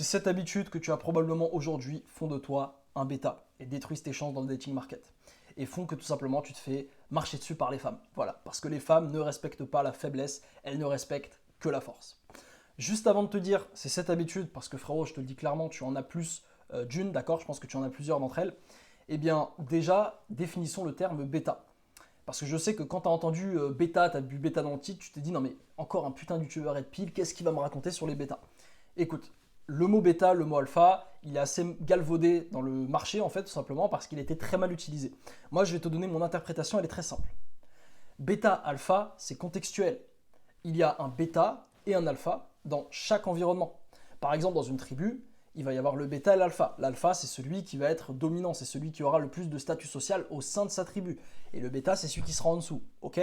Ces 7 habitudes que tu as probablement aujourd'hui font de toi un bêta et détruisent tes chances dans le dating market. Et font que tout simplement tu te fais marcher dessus par les femmes. Voilà, parce que les femmes ne respectent pas la faiblesse, elles ne respectent que la force. Juste avant de te dire ces 7 habitudes, parce que frérot, je te le dis clairement, tu en as plus d'une, d'accord? Je pense que tu en as plusieurs d'entre elles. Eh bien, déjà, définissons le terme bêta. Parce que je sais que quand tu as entendu bêta, tu as vu bêta dans le titre, tu t'es dit non mais encore un putain de youtubeur red pill, qu'est-ce qu'il va me raconter sur les bêtas? Écoute, le mot bêta, le mot alpha, il est assez galvaudé dans le marché en fait, tout simplement parce qu'il était très mal utilisé. Moi, je vais te donner mon interprétation, elle est très simple. Bêta, alpha, c'est contextuel. Il y a un bêta et un alpha dans chaque environnement. Par exemple, dans une tribu, il va y avoir le bêta et l'alpha. L'alpha, c'est celui qui va être dominant, c'est celui qui aura le plus de statut social au sein de sa tribu. Et le bêta, c'est celui qui sera en dessous. Ok?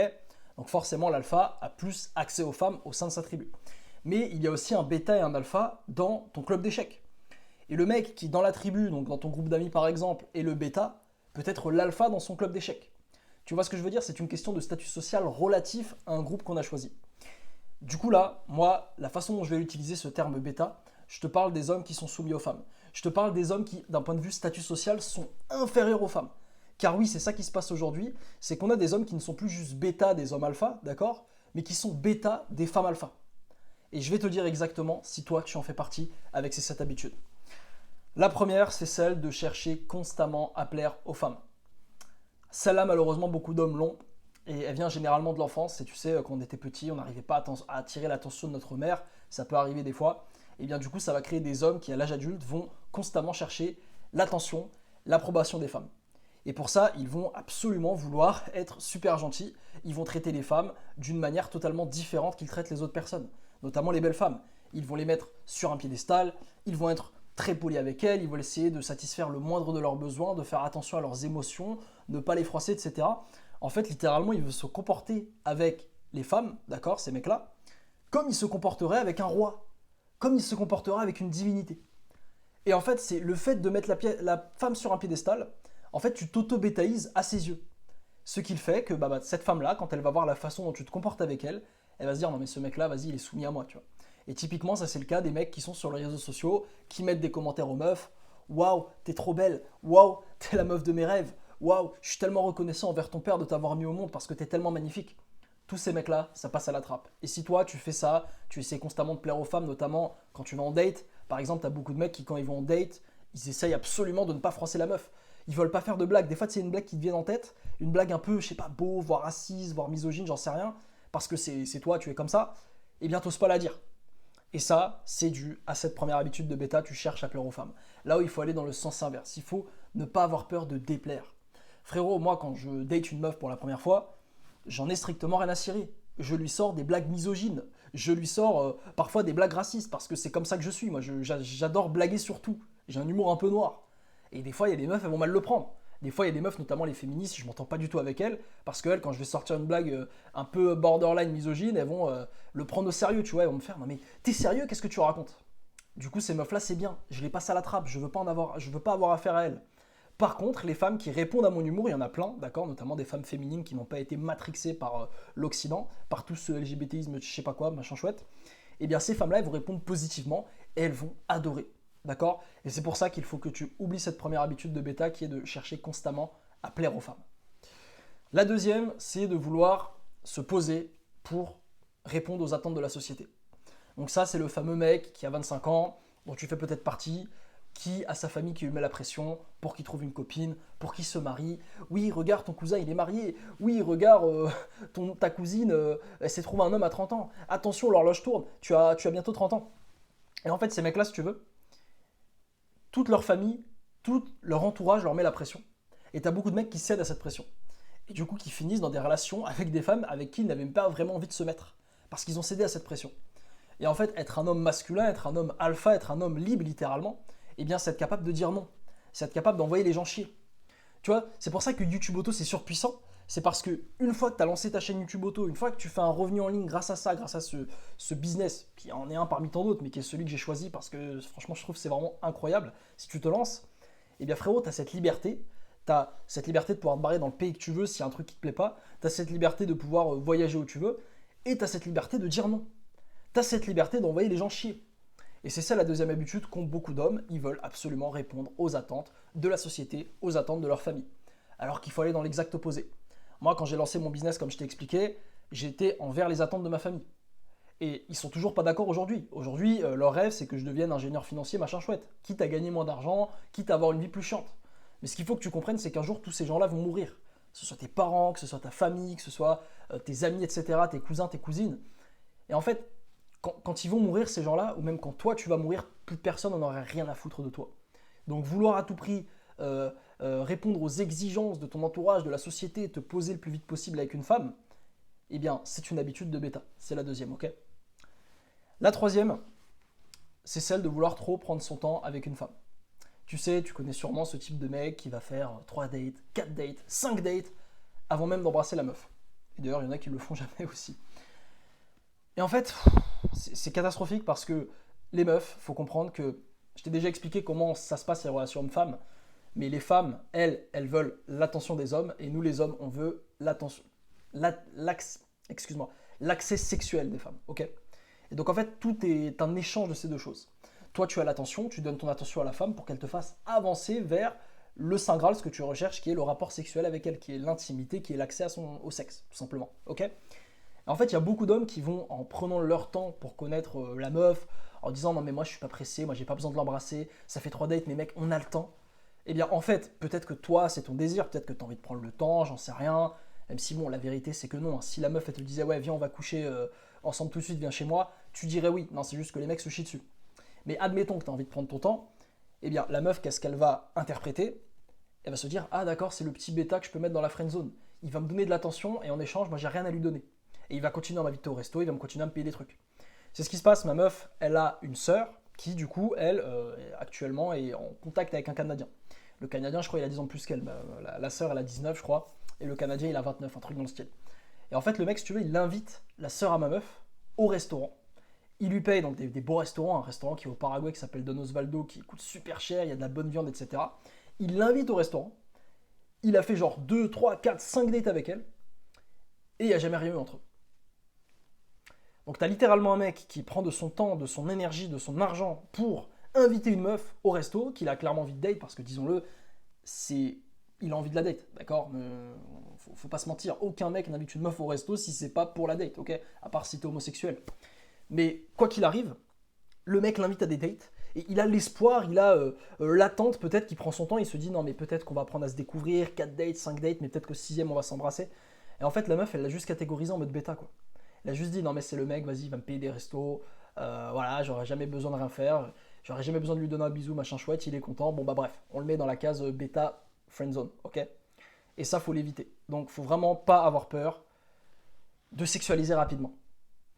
Donc forcément, l'alpha a plus accès aux femmes au sein de sa tribu. Mais il y a aussi un bêta et un alpha dans ton club d'échecs. Et le mec qui, dans la tribu, donc dans ton groupe d'amis par exemple, est le bêta, peut être l'alpha dans son club d'échecs. Tu vois ce que je veux dire? C'est une question de statut social relatif à un groupe qu'on a choisi. Du coup là, moi, la façon dont je vais utiliser ce terme bêta, je te parle des hommes qui sont soumis aux femmes. Je te parle des hommes qui, d'un point de vue statut social, sont inférieurs aux femmes. Car oui, c'est ça qui se passe aujourd'hui, c'est qu'on a des hommes qui ne sont plus juste bêta des hommes alpha, d'accord? Mais qui sont bêta des femmes alpha. Et je vais te dire exactement si toi tu en fais partie avec ces 7 habitudes. La première, c'est celle de chercher constamment à plaire aux femmes. Celle-là, malheureusement, beaucoup d'hommes l'ont. Et elle vient généralement de l'enfance. Et tu sais, quand on était petit, on n'arrivait pas à attirer l'attention de notre mère. Ça peut arriver des fois. Et bien du coup, ça va créer des hommes qui, à l'âge adulte, vont constamment chercher l'attention, l'approbation des femmes. Et pour ça, ils vont absolument vouloir être super gentils. Ils vont traiter les femmes d'une manière totalement différente qu'ils traitent les autres personnes, notamment les belles femmes. Ils vont les mettre sur un piédestal, ils vont être très polis avec elles, ils vont essayer de satisfaire le moindre de leurs besoins, de faire attention à leurs émotions, ne pas les froisser, etc. En fait, littéralement, ils veulent se comporter avec les femmes, d'accord, ces mecs-là, comme ils se comporteraient avec un roi, comme ils se comporteraient avec une divinité. Et en fait, c'est le fait de mettre la femme sur un piédestal, en fait, tu t'auto-bétaïses à ses yeux. Ce qu'il fait que cette femme-là, quand elle va voir la façon dont tu te comportes avec elle, elle va se dire non mais ce mec-là, vas-y, il est soumis à moi, tu vois. Et typiquement, ça c'est le cas des mecs qui sont sur les réseaux sociaux, qui mettent des commentaires aux meufs. Waouh, t'es trop belle. Waouh, t'es la meuf de mes rêves. Waouh, je suis tellement reconnaissant envers ton père de t'avoir mis au monde parce que t'es tellement magnifique. Tous ces mecs-là, ça passe à la trappe. Et si toi, tu fais ça, tu essaies constamment de plaire aux femmes, notamment quand tu vas en date. Par exemple, t'as beaucoup de mecs qui, quand ils vont en date, ils essayent absolument de ne pas froisser la meuf. Ils veulent pas faire de blagues. Des fois, c'est une blague qui te vient en tête, une blague un peu, je sais pas, beau, voire raciste, voire misogyne, j'en sais rien, parce que c'est toi, tu es comme ça. Eh bien, t'oses pas la dire. Et ça, c'est dû à cette première habitude de bêta, tu cherches à plaire aux femmes. Là où il faut aller dans le sens inverse, il faut ne pas avoir peur de déplaire. Frérot, moi, quand je date une meuf pour la première fois, j'en ai strictement rien à cirer. Je lui sors des blagues misogynes, je lui sors parfois des blagues racistes, parce que c'est comme ça que je suis. Moi, j'adore blaguer sur tout. J'ai un humour un peu noir. Et des fois, il y a des meufs, elles vont mal le prendre. Des fois, il y a des meufs, notamment les féministes, je m'entends pas du tout avec elles, parce qu'elles, quand je vais sortir une blague un peu borderline misogyne, elles vont le prendre au sérieux, tu vois, elles vont me faire, non mais t'es sérieux, qu'est-ce que tu racontes? Du coup, ces meufs-là, c'est bien, je les passe à la trappe, je veux pas avoir affaire à elles. Par contre, les femmes qui répondent à mon humour, il y en a plein, d'accord, notamment des femmes féminines qui n'ont pas été matrixées par l'Occident, par tout ce LGBTisme, je sais pas quoi, machin chouette. Eh bien, ces femmes-là, elles vont répondre positivement et elles vont adorer. D'accord? Et c'est pour ça qu'il faut que tu oublies cette première habitude de bêta qui est de chercher constamment à plaire aux femmes. La deuxième, c'est de vouloir se poser pour répondre aux attentes de la société. Donc ça, c'est le fameux mec qui a 25 ans, dont tu fais peut-être partie, qui a sa famille qui lui met la pression pour qu'il trouve une copine, pour qu'il se marie. Oui, regarde, ton cousin, il est marié. Oui, regarde, ta cousine, elle s'est trouvée un homme à 30 ans. Attention, l'horloge tourne, tu as bientôt 30 ans. Et en fait, ces mecs-là, si tu veux, toute leur famille, tout leur entourage leur met la pression. Et t'as beaucoup de mecs qui cèdent à cette pression. Et du coup, qui finissent dans des relations avec des femmes avec qui ils n'avaient pas vraiment envie de se mettre. Parce qu'ils ont cédé à cette pression. Et en fait, être un homme masculin, être un homme alpha, être un homme libre littéralement, eh bien, c'est être capable de dire non. C'est être capable d'envoyer les gens chier. Tu vois, c'est pour ça que YouTube Auto, c'est surpuissant. C'est parce que une fois que tu as lancé ta chaîne YouTube Auto, une fois que tu fais un revenu en ligne grâce à ça, grâce à ce business, qui en est un parmi tant d'autres, mais qui est celui que j'ai choisi parce que franchement, je trouve que c'est vraiment incroyable. Si tu te lances, eh bien frérot, tu as cette liberté. Tu as cette liberté de pouvoir te barrer dans le pays que tu veux s'il y a un truc qui te plaît pas. Tu as cette liberté de pouvoir voyager où tu veux. Et tu as cette liberté de dire non. Tu as cette liberté d'envoyer les gens chier. Et c'est ça la deuxième habitude qu'ont beaucoup d'hommes, ils veulent absolument répondre aux attentes de la société, aux attentes de leur famille. Alors qu'il faut aller dans l'exact opposé. Moi, quand j'ai lancé mon business, comme je t'ai expliqué, j'étais envers les attentes de ma famille. Et ils sont toujours pas d'accord aujourd'hui. Aujourd'hui, leur rêve, c'est que je devienne ingénieur financier, machin chouette. Quitte à gagner moins d'argent, quitte à avoir une vie plus chiante. Mais ce qu'il faut que tu comprennes, c'est qu'un jour, tous ces gens-là vont mourir. Que ce soit tes parents, que ce soit ta famille, que ce soit tes amis, etc., tes cousins, tes cousines. Et en fait, quand ils vont mourir, ces gens-là, ou même quand toi, tu vas mourir, plus personne n'en aurait rien à foutre de toi. Donc vouloir à tout prix répondre aux exigences de ton entourage, de la société, te poser le plus vite possible avec une femme, eh bien, c'est une habitude de bêta. C'est la deuxième, ok? La troisième, c'est celle de vouloir trop prendre son temps avec une femme. Tu sais, tu connais sûrement ce type de mec qui va faire 3 dates, 4 dates, 5 dates, avant même d'embrasser la meuf. Et d'ailleurs, il y en a qui le font jamais aussi. Et en fait, c'est catastrophique parce que les meufs, faut comprendre que, je t'ai déjà expliqué comment ça se passe les relations hommes-femmes, mais les femmes, elles veulent l'attention des hommes, et nous les hommes, on veut l'attention, l'accès sexuel des femmes, ok? Et donc en fait, tout est un échange de ces deux choses. Toi, tu as l'attention, tu donnes ton attention à la femme pour qu'elle te fasse avancer vers le Saint Graal, ce que tu recherches, qui est le rapport sexuel avec elle, qui est l'intimité, qui est l'accès au sexe, tout simplement, ok? En fait, il y a beaucoup d'hommes qui vont, en prenant leur temps pour connaître la meuf, en disant non mais moi je suis pas pressé, moi j'ai pas besoin de l'embrasser, ça fait 3 dates, mais mec, on a le temps. Eh bien en fait, peut-être que toi c'est ton désir, peut-être que tu as envie de prendre le temps, j'en sais rien. Même si bon, la vérité c'est que non, hein. Si la meuf elle te disait ouais viens on va coucher ensemble tout de suite, viens chez moi, tu dirais oui. Non, c'est juste que les mecs se chient dessus. Mais admettons que tu as envie de prendre ton temps, eh bien la meuf, qu'est-ce qu'elle va interpréter? Elle va se dire ah d'accord, c'est le petit bêta que je peux mettre dans la friend zone. Il va me donner de l'attention et en échange, moi j'ai rien à lui donner. Et il va continuer à m'inviter au resto, il va me continuer à me payer des trucs. C'est ce qui se passe, ma meuf, elle a une sœur qui, du coup, elle, actuellement, est en contact avec un Canadien. Le Canadien, je crois, il a 10 ans de plus qu'elle. La sœur, elle a 19, je crois, et le Canadien, il a 29, un truc dans le style. Et en fait, le mec, si tu veux, il invite la sœur à ma meuf au restaurant. Il lui paye donc des beaux restaurants, un restaurant qui est au Paraguay qui s'appelle Don Osvaldo, qui coûte super cher, il y a de la bonne viande, etc. Il l'invite au restaurant. Il a fait genre 2, 3, 4, 5 dates avec elle, et il n'y a jamais rien eu entre eux. Donc tu as littéralement un mec qui prend de son temps, de son énergie, de son argent pour inviter une meuf au resto, qu'il a clairement envie de date, parce que disons-le, il a envie de la date, d'accord? Faut pas se mentir, aucun mec n'invite une meuf au resto si c'est pas pour la date, ok? À part si t'es homosexuel. Mais quoi qu'il arrive, le mec l'invite à des dates, et il a l'espoir, il a l'attente, peut-être qu'il prend son temps, il se dit non mais peut-être qu'on va apprendre à se découvrir, 4 dates, 5 dates, mais peut-être qu'au 6ème on va s'embrasser. Et en fait la meuf elle l'a juste catégorisé en mode bêta quoi. Elle a juste dit non mais c'est le mec, vas-y il va me payer des restos, voilà, j'aurais jamais besoin de rien faire, j'aurais jamais besoin de lui donner un bisou, machin chouette, il est content, bon bah bref, on le met dans la case bêta friendzone, ok? Et ça faut l'éviter. Donc faut vraiment pas avoir peur de sexualiser rapidement.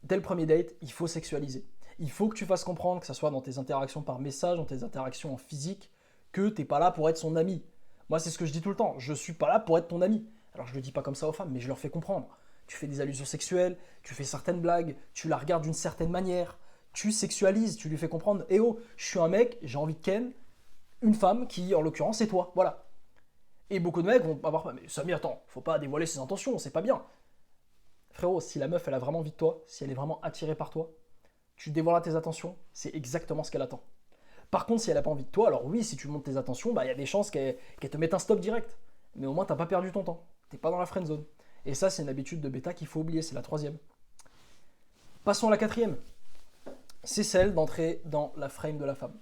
Dès le premier date, il faut sexualiser. Il faut que tu fasses comprendre, que ce soit dans tes interactions par message, dans tes interactions en physique, que t'es pas là pour être son ami. Moi, c'est ce que je dis tout le temps. Je suis pas là pour être ton ami. Alors, je le dis pas comme ça aux femmes, mais je leur fais comprendre. Tu fais des allusions sexuelles, tu fais certaines blagues, tu la regardes d'une certaine manière, tu sexualises, tu lui fais comprendre. Eh oh, je suis un mec, j'ai envie de ken une femme qui, en l'occurrence, c'est toi. Voilà. Et beaucoup de mecs vont avoir. Mais Samy, attends, faut pas dévoiler ses intentions, c'est pas bien. Frérot, si la meuf, elle a vraiment envie de toi, si elle est vraiment attirée par toi, tu dévoiles tes attentions, c'est exactement ce qu'elle attend. Par contre, si elle n'a pas envie de toi, alors oui, si tu montes tes attentions, bah, y a des chances qu'elle te mette un stop direct. Mais au moins, t'as pas perdu ton temps. T'es pas dans la friend zone. Et ça, c'est une habitude de bêta qu'il faut oublier, c'est la troisième. Passons à la quatrième. C'est celle d'entrer dans la frame de la femme.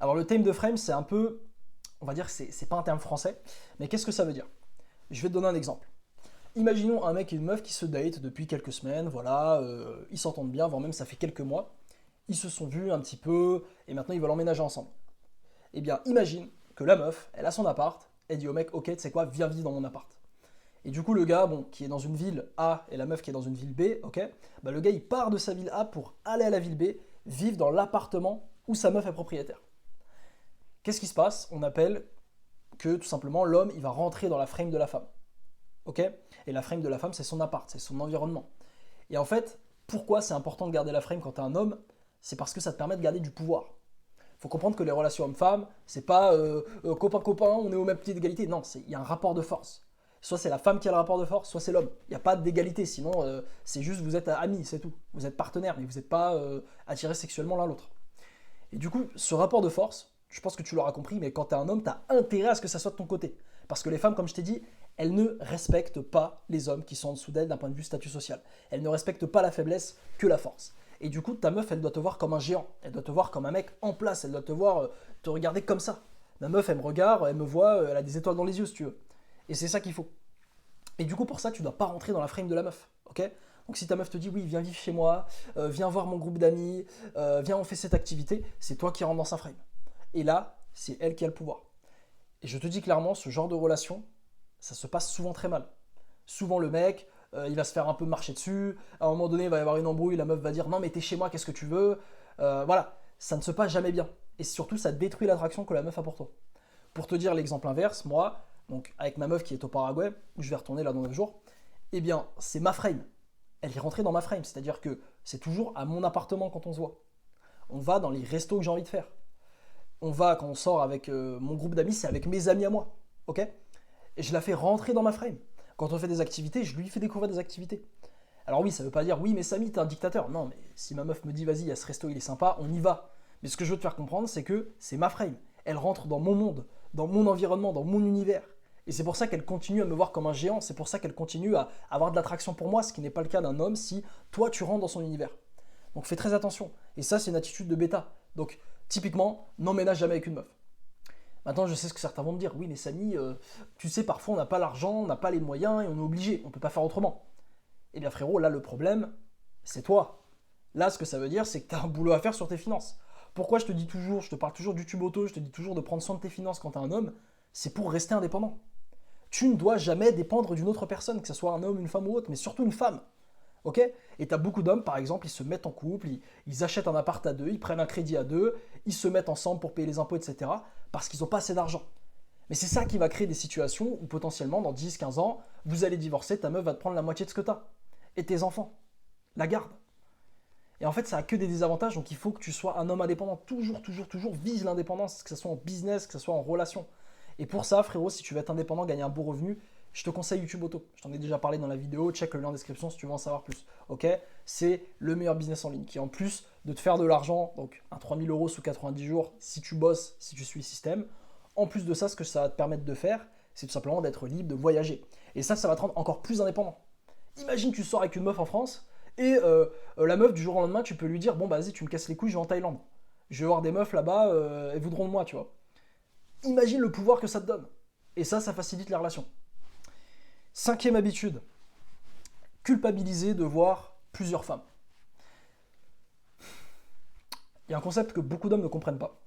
Alors le thème de frame, c'est un peu, on va dire que c'est pas un terme français, mais qu'est-ce que ça veut dire? Je vais te donner un exemple. Imaginons un mec et une meuf qui se datent depuis quelques semaines, voilà, ils s'entendent bien, voire même ça fait quelques mois. Ils se sont vus un petit peu, et maintenant ils veulent emménager ensemble. Eh bien, imagine que la meuf, elle a son appart, elle dit au mec, ok, tu sais quoi, viens vivre dans mon appart. Et du coup, le gars, bon, qui est dans une ville A et la meuf qui est dans une ville B, ok, bah le gars, il part de sa ville A pour aller à la ville B, vivre dans l'appartement où sa meuf est propriétaire. Qu'est-ce qui se passe? On appelle que, tout simplement, l'homme, il va rentrer dans la frame de la femme. Ok? Et la frame de la femme, c'est son appart, c'est son environnement. Et en fait, pourquoi c'est important de garder la frame quand t'es un homme? C'est parce que ça te permet de garder du pouvoir. Faut comprendre que les relations hommes-femmes, c'est pas copain-copain, on est au même pied d'égalité. Non, il y a un rapport de force. Soit c'est la femme qui a le rapport de force, soit c'est l'homme. Il n'y a pas d'égalité, sinon c'est juste vous êtes amis, c'est tout. Vous êtes partenaires, mais vous n'êtes pas attirés sexuellement l'un l'autre. Et du coup, ce rapport de force, je pense que tu l'auras compris, mais quand tu es un homme, tu as intérêt à ce que ça soit de ton côté. Parce que les femmes, comme je t'ai dit, elles ne respectent pas les hommes qui sont en dessous d'elles d'un point de vue statut social. Elles ne respectent pas la faiblesse que la force. Et du coup, ta meuf, elle doit te voir comme un géant. Elle doit te voir comme un mec en place. Elle doit te voir, te regarder comme ça. Ma meuf, elle me regarde, elle me voit, elle a des étoiles dans les yeux, si tu veux. Et c'est ça qu'il faut. Et du coup, pour ça, tu dois pas rentrer dans la frame de la meuf. Ok? Donc si ta meuf te dit oui, viens vivre chez moi, viens voir mon groupe d'amis, viens on fait cette activité, c'est toi qui rentres dans sa frame. Et là, c'est elle qui a le pouvoir. Et je te dis clairement, ce genre de relation, ça se passe souvent très mal. Souvent le mec, il va se faire un peu marcher dessus, à un moment donné, il va y avoir une embrouille, la meuf va dire non mais t'es chez moi, qu'est-ce que tu veux? Voilà, ça ne se passe jamais bien. Et surtout, ça détruit l'attraction que la meuf a pour toi. Pour te dire l'exemple inverse, moi, donc avec ma meuf qui est au Paraguay, où je vais retourner là dans 9 jours, eh bien, c'est ma frame. Elle est rentrée dans ma frame, c'est-à-dire que c'est toujours à mon appartement quand on se voit. On va dans les restos que j'ai envie de faire. On va, quand on sort avec mon groupe d'amis, c'est avec mes amis à moi, ok? Et je la fais rentrer dans ma frame. Quand on fait des activités, je lui fais découvrir des activités. Alors oui, ça veut pas dire, oui mais Samy, t'es un dictateur. Non, mais si ma meuf me dit, vas-y, il y a ce resto, il est sympa, on y va. Mais ce que je veux te faire comprendre, c'est que c'est ma frame. Elle rentre dans mon monde, dans mon environnement, dans mon univers. Et c'est pour ça qu'elle continue à me voir comme un géant, c'est pour ça qu'elle continue à avoir de l'attraction pour moi, ce qui n'est pas le cas d'un homme si toi tu rentres dans son univers. Donc fais très attention. Et ça, c'est une attitude de bêta. Donc typiquement, n'emménage jamais avec une meuf. Maintenant, je sais ce que certains vont me dire. Oui, mais Samy, tu sais, parfois on n'a pas l'argent, on n'a pas les moyens et on est obligé, on ne peut pas faire autrement. Eh bien frérot, là le problème, c'est toi. Là, ce que ça veut dire, c'est que tu as un boulot à faire sur tes finances. Pourquoi je te dis toujours, je te parle toujours du tube auto, je te dis toujours de prendre soin de tes finances quand tu es un homme, c'est pour rester indépendant. Tu ne dois jamais dépendre d'une autre personne, que ce soit un homme, une femme ou autre, mais surtout une femme. Ok? Et tu as beaucoup d'hommes, par exemple, ils se mettent en couple, ils achètent un appart à deux, ils prennent un crédit à deux, ils se mettent ensemble pour payer les impôts, etc. parce qu'ils n'ont pas assez d'argent. Mais c'est ça qui va créer des situations où potentiellement, dans 10-15 ans, vous allez divorcer, ta meuf va te prendre la moitié de ce que tu as. Et tes enfants. La garde. Et en fait, ça n'a que des désavantages, donc il faut que tu sois un homme indépendant. Toujours, toujours, toujours, vise l'indépendance, que ce soit en business, que ce soit en relation. Et pour ça, frérot, si tu veux être indépendant, gagner un beau revenu, je te conseille YouTube Auto. Je t'en ai déjà parlé dans la vidéo, check le lien en description si tu veux en savoir plus. Ok? C'est le meilleur business en ligne qui, en plus de te faire de l'argent, donc un 3000 euros sous 90 jours, si tu bosses, si tu suis le système, en plus de ça, ce que ça va te permettre de faire, c'est tout simplement d'être libre, de voyager. Et ça va te rendre encore plus indépendant. Imagine, tu sors avec une meuf en France et la meuf, du jour au lendemain, tu peux lui dire bon, bah vas-y, tu me casses les couilles, je vais en Thaïlande. Je vais voir des meufs là-bas, elles voudront de moi, tu vois. Imagine le pouvoir que ça te donne. Et ça facilite les relations. 5e habitude, culpabiliser de voir plusieurs femmes. Il y a un concept que beaucoup d'hommes ne comprennent pas.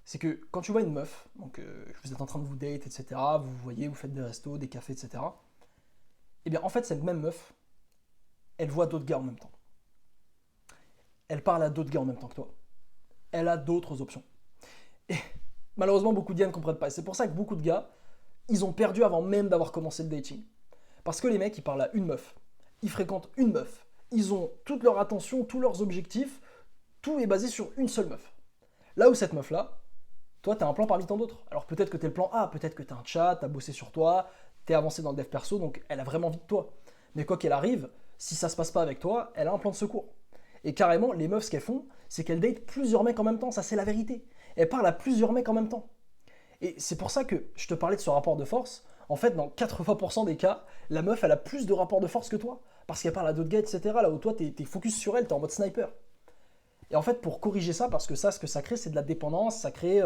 C'est que quand tu vois une meuf, donc vous êtes en train de vous date, etc., vous voyez, vous faites des restos, des cafés, etc., eh bien en fait cette même meuf, elle voit d'autres gars en même temps. Elle parle à d'autres gars en même temps que toi. Elle a d'autres options. Et malheureusement, beaucoup de gars ne comprennent pas. Et c'est pour ça que beaucoup de gars, ils ont perdu avant même d'avoir commencé le dating. Parce que les mecs, ils parlent à une meuf. Ils fréquentent une meuf. Ils ont toute leur attention, tous leurs objectifs. Tout est basé sur une seule meuf. Là où cette meuf-là, toi, tu as un plan parmi tant d'autres. Alors peut-être que tu es le plan A, peut-être que tu as un chat, tu as bossé sur toi, tu es avancé dans le dev perso, donc elle a vraiment envie de toi. Mais quoi qu'elle arrive, si ça se passe pas avec toi, elle a un plan de secours. Et carrément, les meufs, ce qu'elles font, c'est qu'elles datent plusieurs mecs en même temps. Ça, c'est la vérité. Elles parlent à plusieurs mecs en même temps. Et c'est pour ça que je te parlais de ce rapport de force. En fait, dans 80% des cas, la meuf, elle a plus de rapport de force que toi. Parce qu'elle parle à d'autres gars, etc. Là où toi, t'es focus sur elle, t'es en mode sniper. Et en fait, pour corriger ça, parce que ça, ce que ça crée, c'est de la dépendance. Ça crée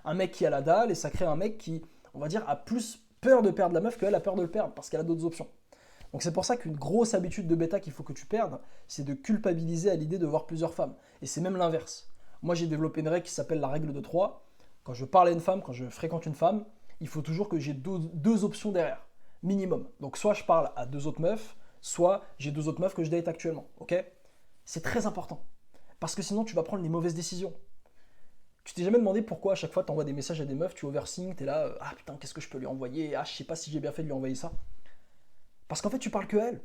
un mec qui a la dalle et ça crée un mec qui, on va dire, a plus peur de perdre la meuf qu'elle a peur de le perdre parce qu'elle a d'autres options. Donc c'est pour ça qu'une grosse habitude de bêta qu'il faut que tu perdes, c'est de culpabiliser à l'idée de voir plusieurs femmes. Et c'est même l'inverse. Moi, j'ai développé une règle qui s'appelle la règle de 3. Quand je parle à une femme, quand je fréquente une femme, il faut toujours que j'ai deux options derrière, minimum. Donc soit je parle à 2 autres meufs, soit j'ai 2 autres meufs que je date actuellement. Ok? C'est très important. Parce que sinon, tu vas prendre les mauvaises décisions. Tu t'es jamais demandé pourquoi à chaque fois tu envoies des messages à des meufs, tu overthink, t'es là, ah putain, qu'est-ce que je peux lui envoyer? Ah, je sais pas si j'ai bien fait de lui envoyer ça. Parce qu'en fait, tu parles que à elle.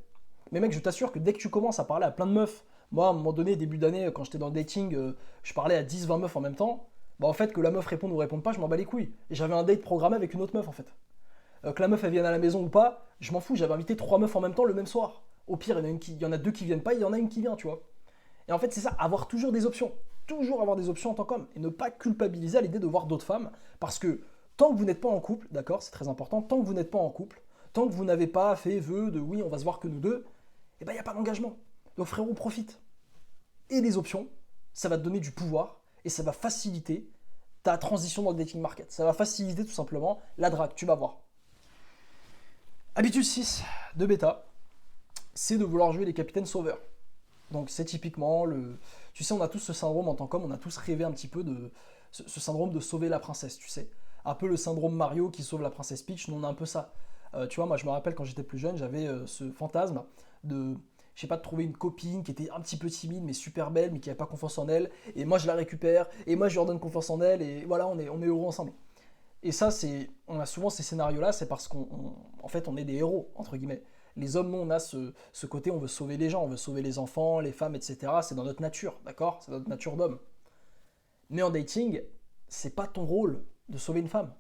Mais mec, je t'assure que dès que tu commences à parler à plein de meufs, moi, à un moment donné, début d'année, quand j'étais dans le dating, je parlais à 10-20 meufs en même temps, bah en fait, que la meuf réponde ou réponde pas, je m'en bats les couilles. Et j'avais un date programmé avec une autre meuf, en fait. Que la meuf, elle vienne à la maison ou pas, je m'en fous, j'avais invité 3 meufs en même temps le même soir. Au pire, il y en a 2 qui viennent pas, il y en a une qui vient, tu vois. Et en fait, c'est ça, avoir toujours des options. toujours avoir des options en tant qu'homme et ne pas culpabiliser à l'idée de voir d'autres femmes parce que tant que vous n'êtes pas en couple, d'accord, c'est très important, tant que vous n'êtes pas en couple, tant que vous n'avez pas fait vœu de oui, on va se voir que nous deux, eh ben il n'y a pas d'engagement. Donc frérot, profite. Et les options, ça va te donner du pouvoir et ça va faciliter ta transition dans le dating market. Ça va faciliter tout simplement la drague, tu vas voir. Habitude 6 de bêta, c'est de vouloir jouer les capitaines sauveurs. Donc c'est typiquement le... Tu sais, on a tous ce syndrome en tant qu'homme, on a tous rêvé un petit peu de ce syndrome de sauver la princesse, tu sais. Un peu le syndrome Mario qui sauve la princesse Peach, nous on a un peu ça. Tu vois, moi je me rappelle quand j'étais plus jeune, j'avais ce fantasme de, je sais pas, de trouver une copine qui était un petit peu timide mais super belle mais qui n'avait pas confiance en elle, et moi je la récupère, et moi je lui redonne confiance en elle, et voilà, on est heureux ensemble. Et ça, on a souvent ces scénarios-là, c'est parce qu'en fait, on est des héros, entre guillemets. Les hommes, nous, on a ce côté, on veut sauver les gens, on veut sauver les enfants, les femmes, etc. C'est dans notre nature, d'accord? C'est dans notre nature d'homme. Mais en dating, c'est pas ton rôle de sauver une femme.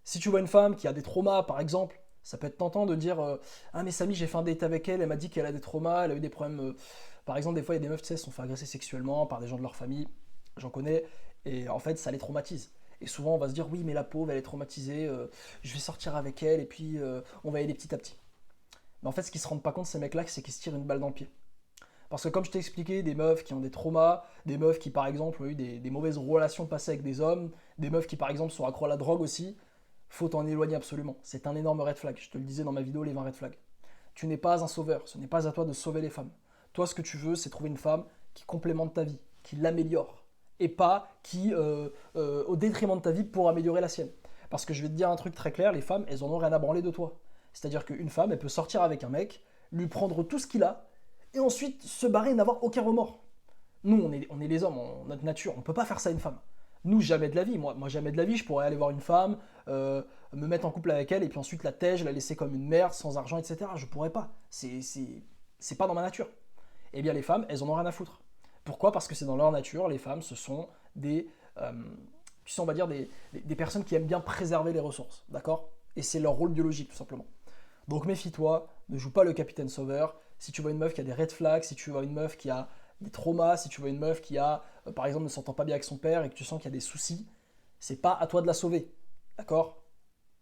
Si tu vois une femme qui a des traumas, par exemple, ça peut être tentant de dire ah, mais Samy, j'ai fait un date avec elle, elle m'a dit qu'elle a des traumas, elle a eu des problèmes. Par exemple, des fois, il y a des meufs, tu sais, se sont fait agresser sexuellement par des gens de leur famille, j'en connais, et en fait, ça les traumatise. Et souvent, on va se dire oui, mais la pauvre, elle est traumatisée, je vais sortir avec elle, et puis on va y aller petit à petit. Mais en fait, ce qu'ils se rendent pas compte, ces mecs-là, c'est qu'ils se tirent une balle dans le pied. Parce que comme je t'ai expliqué, des meufs qui ont des traumas, des meufs qui par exemple ont eu des mauvaises relations passées avec des hommes, des meufs qui par exemple sont accro à la drogue aussi, faut t'en éloigner absolument. C'est un énorme red flag, je te le disais dans ma vidéo, les 20 red flags. Tu n'es pas un sauveur, ce n'est pas à toi de sauver les femmes. Toi, ce que tu veux, c'est trouver une femme qui complémente ta vie, qui l'améliore, et pas qui, au détriment de ta vie, pour améliorer la sienne. Parce que je vais te dire un truc très clair, les femmes, elles en ont rien à branler de toi. C'est-à-dire qu'une femme, elle peut sortir avec un mec, lui prendre tout ce qu'il a, et ensuite se barrer et n'avoir aucun remords. Nous, on est les hommes, notre nature, on ne peut pas faire ça à une femme. Nous, jamais de la vie. Moi, jamais de la vie, je pourrais aller voir une femme, me mettre en couple avec elle, et puis ensuite la tège, la laisser comme une merde, sans argent, etc. Je pourrais pas. C'est pas dans ma nature. Eh bien, les femmes, elles en ont rien à foutre. Pourquoi? Parce que c'est dans leur nature, les femmes, ce sont tu sais, on va dire des personnes qui aiment bien préserver les ressources, d'accord? Et c'est leur rôle biologique, tout simplement. Donc méfie-toi, ne joue pas le capitaine sauveur. Si tu vois une meuf qui a des red flags, si tu vois une meuf qui a des traumas, si tu vois une meuf qui a, par exemple, ne s'entend pas bien avec son père et que tu sens qu'il y a des soucis, c'est pas à toi de la sauver, d'accord?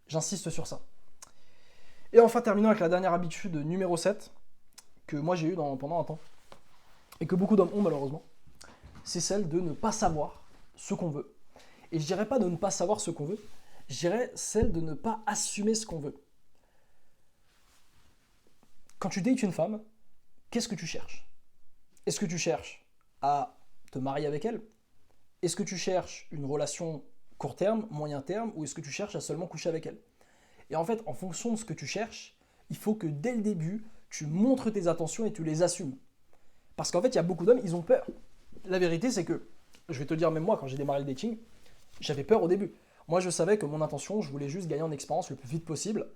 J'insiste sur ça. Et enfin, terminons avec la dernière habitude numéro 7, que moi j'ai eue pendant un temps, et que beaucoup d'hommes ont malheureusement, c'est celle de ne pas savoir ce qu'on veut. Et je dirais pas de ne pas savoir ce qu'on veut, je dirais celle de ne pas assumer ce qu'on veut. Quand tu dates une femme, qu'est-ce que tu cherches? Est-ce que tu cherches à te marier avec elle? Est-ce que tu cherches une relation court terme, moyen terme, ou est-ce que tu cherches à seulement coucher avec elle? Et en fait, en fonction de ce que tu cherches, il faut que dès le début, tu montres tes intentions et tu les assumes. Parce qu'en fait, il y a beaucoup d'hommes, ils ont peur. La vérité, c'est que, je vais te dire, même moi, quand j'ai démarré le dating, j'avais peur au début. Moi, je savais que mon intention, je voulais juste gagner en expérience le plus vite possible.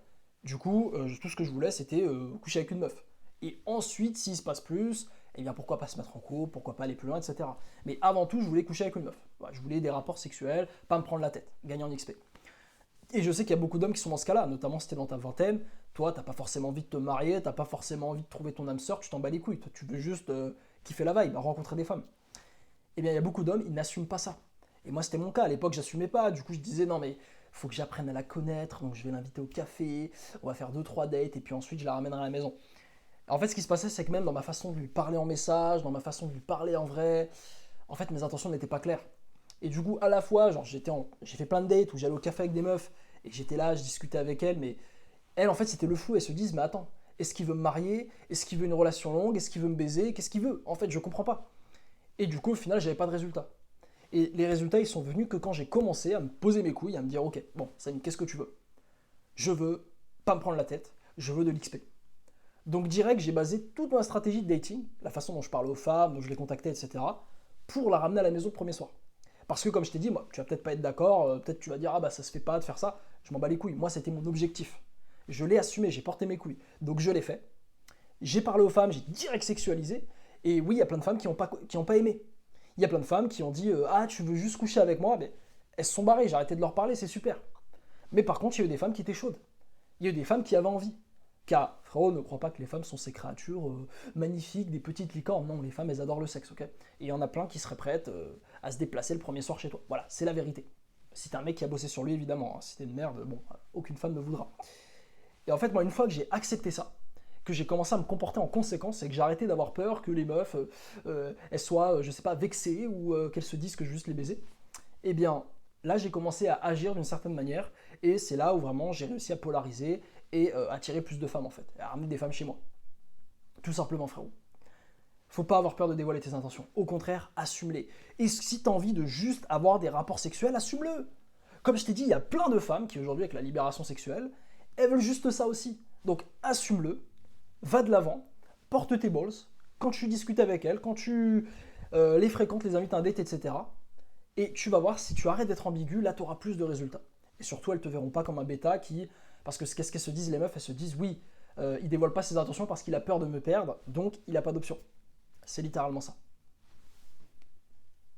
Du coup, tout ce que je voulais, c'était coucher avec une meuf. Et ensuite, s'il se passe plus, eh bien pourquoi pas se mettre en couple, pourquoi pas aller plus loin, etc. Mais avant tout, je voulais coucher avec une meuf. Voilà, je voulais des rapports sexuels, pas me prendre la tête, gagner en XP. Et je sais qu'il y a beaucoup d'hommes qui sont dans ce cas-là, notamment si t'es dans ta vingtaine, toi, t'as pas forcément envie de te marier, t'as pas forcément envie de trouver ton âme sœur, tu t'en bats les couilles, toi, tu veux juste kiffer la vibe, rencontrer des femmes. Eh bien, il y a beaucoup d'hommes, ils n'assument pas ça. Et moi, c'était mon cas, à l'époque, j'assumais pas, du coup, je disais, non mais faut que j'apprenne à la connaître, donc je vais l'inviter au café, on va faire 2-3 dates, et puis ensuite je la ramènerai à la maison. En fait, ce qui se passait, c'est que même dans ma façon de lui parler en message, dans ma façon de lui parler en vrai, en fait, mes intentions n'étaient pas claires. Et du coup, à la fois, genre, j'ai fait plein de dates où j'allais au café avec des meufs, et j'étais là, je discutais avec elles, mais elles, en fait, c'était le flou, elles se disent, mais attends, est-ce qu'il veut me marier? Est-ce qu'il veut une relation longue? Est-ce qu'il veut me baiser? Qu'est-ce qu'il veut? En fait, je comprends pas. Et du coup, au final, j'avais pas de résultat. Et les résultats, ils sont venus que quand j'ai commencé à me poser mes couilles, à me dire, ok, bon, Samy, qu'est-ce que tu veux? Je veux pas me prendre la tête, je veux de l'XP. Donc direct, j'ai basé toute ma stratégie de dating, la façon dont je parle aux femmes, dont je les contactais, etc., pour la ramener à la maison le premier soir. Parce que comme je t'ai dit, moi, tu vas peut-être pas être d'accord, peut-être tu vas dire, ah bah ça se fait pas de faire ça, je m'en bats les couilles. Moi, c'était mon objectif. Je l'ai assumé, j'ai porté mes couilles. Donc je l'ai fait. J'ai parlé aux femmes, j'ai direct sexualisé. Et oui, il y a plein de femmes qui ont pas aimé. Il y a plein de femmes qui ont dit ah, tu veux juste coucher avec moi? Mais elles se sont barrées, j'ai arrêté de leur parler, c'est super. Mais par contre, il y a eu des femmes qui étaient chaudes. Il y a eu des femmes qui avaient envie. Car, frérot, ne crois pas que les femmes sont ces créatures magnifiques, des petites licornes. Non, les femmes, elles adorent le sexe, ok? Et il y en a plein qui seraient prêtes à se déplacer le premier soir chez toi. Voilà, c'est la vérité. Si t'es un mec qui a bossé sur lui, évidemment. Hein. Si t'es une merde, bon, aucune femme ne voudra. Et en fait, moi, une fois que j'ai accepté ça, que j'ai commencé à me comporter en conséquence, et que j'ai arrêté d'avoir peur que les meufs, elles soient, je sais pas, vexées ou qu'elles se disent que je veux juste les baiser, eh bien, là, j'ai commencé à agir d'une certaine manière, et c'est là où vraiment j'ai réussi à polariser et attirer plus de femmes, en fait, à ramener des femmes chez moi. Tout simplement, frérot. Faut pas avoir peur de dévoiler tes intentions. Au contraire, assume-les. Et si t'as envie de juste avoir des rapports sexuels, assume-le. Comme je t'ai dit, il y a plein de femmes qui, aujourd'hui, avec la libération sexuelle, elles veulent juste ça aussi. Donc, assume-le, va de l'avant, porte tes balls, quand tu discutes avec elles, quand tu les fréquentes, les invites à un date, etc. Et tu vas voir, si tu arrêtes d'être ambigu, là, tu auras plus de résultats. Et surtout, elles te verront pas comme un bêta qui... Parce que qu'est-ce qu'elles se disent, les meufs? Elles se disent, oui, il dévoile pas ses intentions parce qu'il a peur de me perdre, donc il n'a pas d'option. C'est littéralement ça.